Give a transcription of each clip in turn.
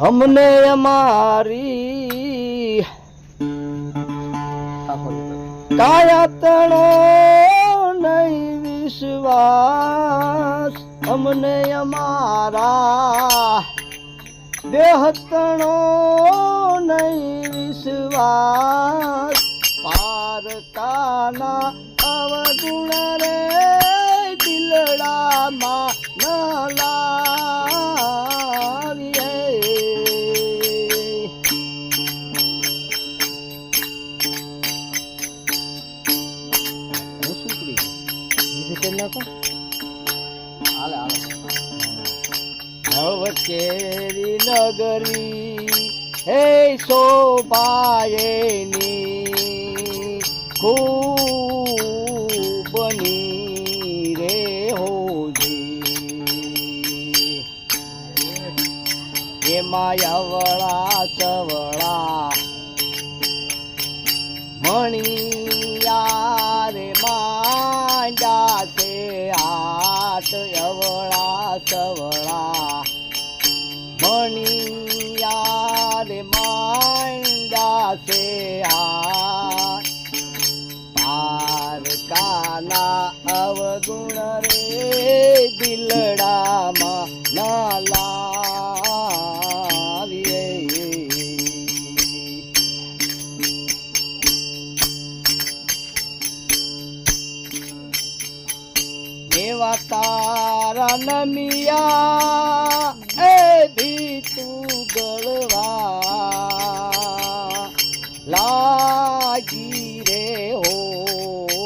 અમને અમારી કાયા તણો નહીં વિશ્વાસ, અમને અમારા દેહ તણો નહીં વિશ્વાસ, પારકાના અવગુણ રે દિલડામાં ન લાવીએ. હું શું કરી બીજું કરી નાખો હાલે હાલે. નવચેરી નગરી હે શોભાયેની ખૂબની રે હોજી, એમાં અવળા સવળા મણિયા રે માંડા છે હાથ, અવળા સવળા મણિયા રે માંડા છે હાથ, પારકાના અવગુણ રે દિલડામાં ના લાવીએ. એવા તારા નમિયા એ ભીતું ગળવા લાગી રે હોજી,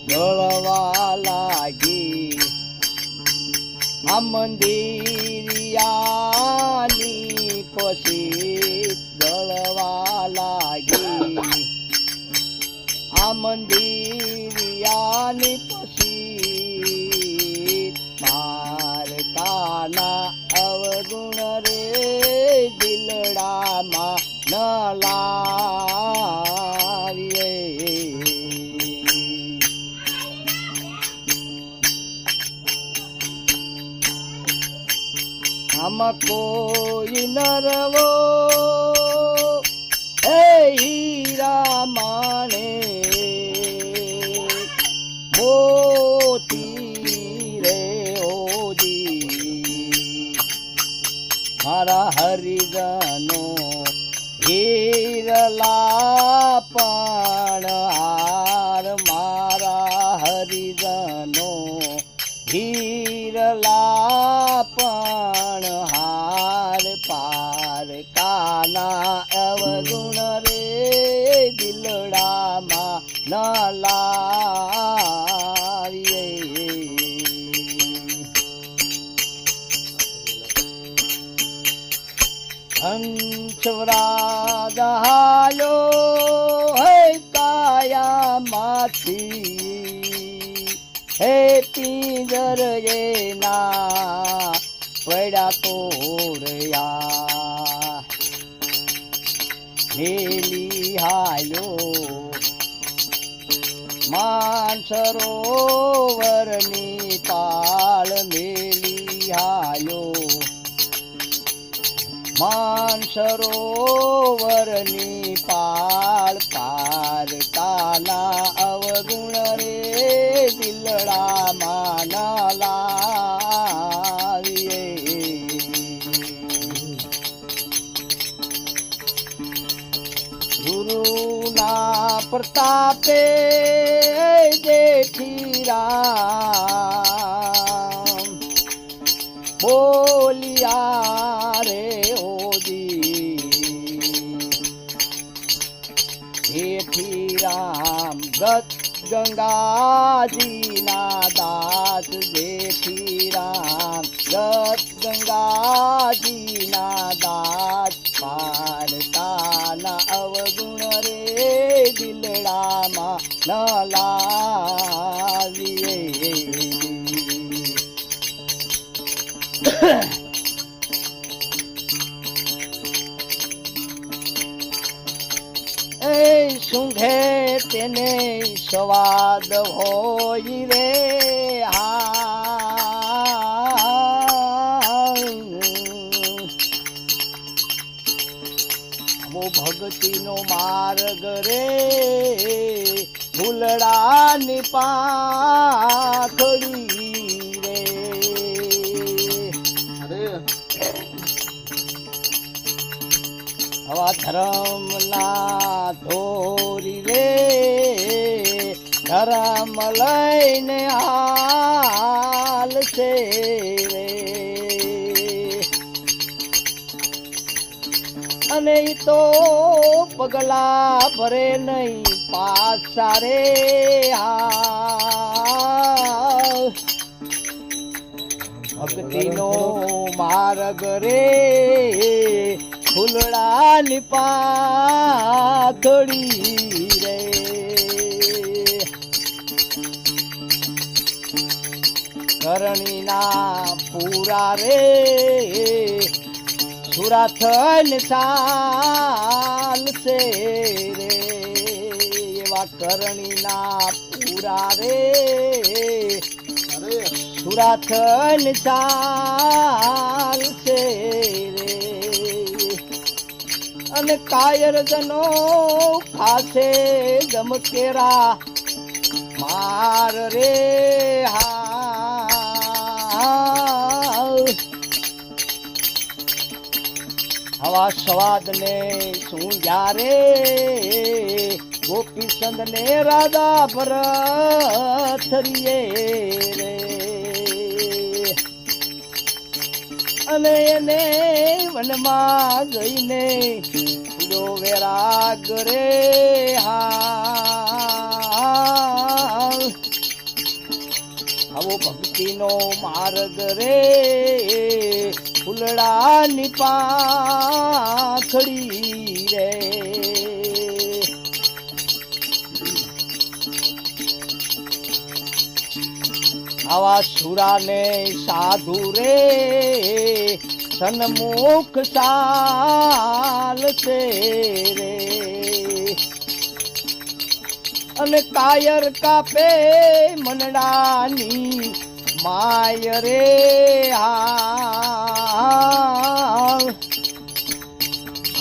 ગળવા લાગી આ મંદિરિયાની પછી, ગળવા લાગી આ મંદિરિયાની પછી, પારકાના અવગુણ રે દિલડામાં ન લાવીએ. આમાં કોઈ નરવો હે હીરા માણે મોતી રે ઓજી, મારા હરિજનો હીરલા પણ હાર, મારા હરિજનો હીરલા પણ હાર, પારકાના અવગુણ રે દિલડામાં ન લાવીએ. હંસવરાજ હાલ્યો હે કાયામાંથી, હે પિંજર એના પડ્યા તોડયા, મેલી હાલ્યો માનસરોવરની પાળ, મેલી હાલ્યો માનસરોવરની પાળ, પારકાના અવગુણ રે દિલડામાં ન લાવીએ. ગુરુના પ્રતાપે જેઠી રામ બોલિયા રે ઓજી, જેઠી રામ ગત ગંગાજીના દાસ, જેઠી રામ ગત ગંગાજીના દાસ, પારકાના અવગુણ રે દિલડામાં ન લાવીએ. એ સૂંઘે તેને સ્વાદ હોય રે હા, ભક્તિનો માર્ગ રે ફૂલડાની પાખડી રે. હવા ધર્મના ધોરી રે ધર્મ લઈને હાલ છે રે. અને ઈ તો પગલા ભરે નહીં પાછા રે. ભક્તિનો માર્ગ રે ફૂલડાની પાખડી રે. કરણીના પૂરા રે સુરા થઈને ચાલશે રે. એવા કરણીના પૂરા રે સુરા થઈને ચાલશે રે. અને કાયર જનો ખાસે ગમકેરા માર રે. હવા સ્વાદ ને શું યારે ગોપી સંદ ને રાધા ભરથરીએ રે. અને એને વનમાં જઈને જો વેરાગ રે. આવો ભક્તિનો માર્ગ રે ફૂલડાની પાખડી રે. આવા સુરાને સાધુ રે સન્મુખ ચાલશે રે. અને કાયર કાપે મનડાની માય રે.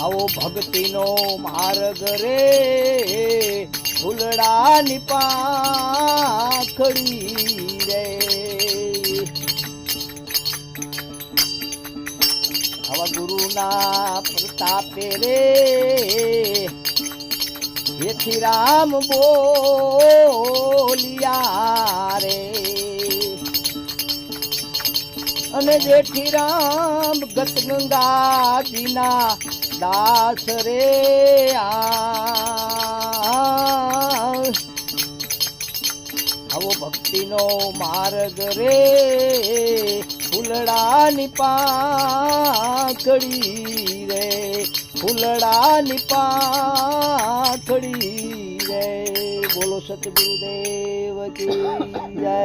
આવો ભક્તિનો માર્ગ રે ફૂલડાની પાખડી રે. આવા ગુરુના પ્રતાપે રે જેથી રામ બોલિયા રે. અને જેઠી રામ ગત ગંગાજીના દાસ રે. આવો ભક્તિનો માર્ગ રે ફૂલડાની પાખડી રે. ફૂલડાની પાખડી રે. બોલો સતગુરુદેવ કી જય.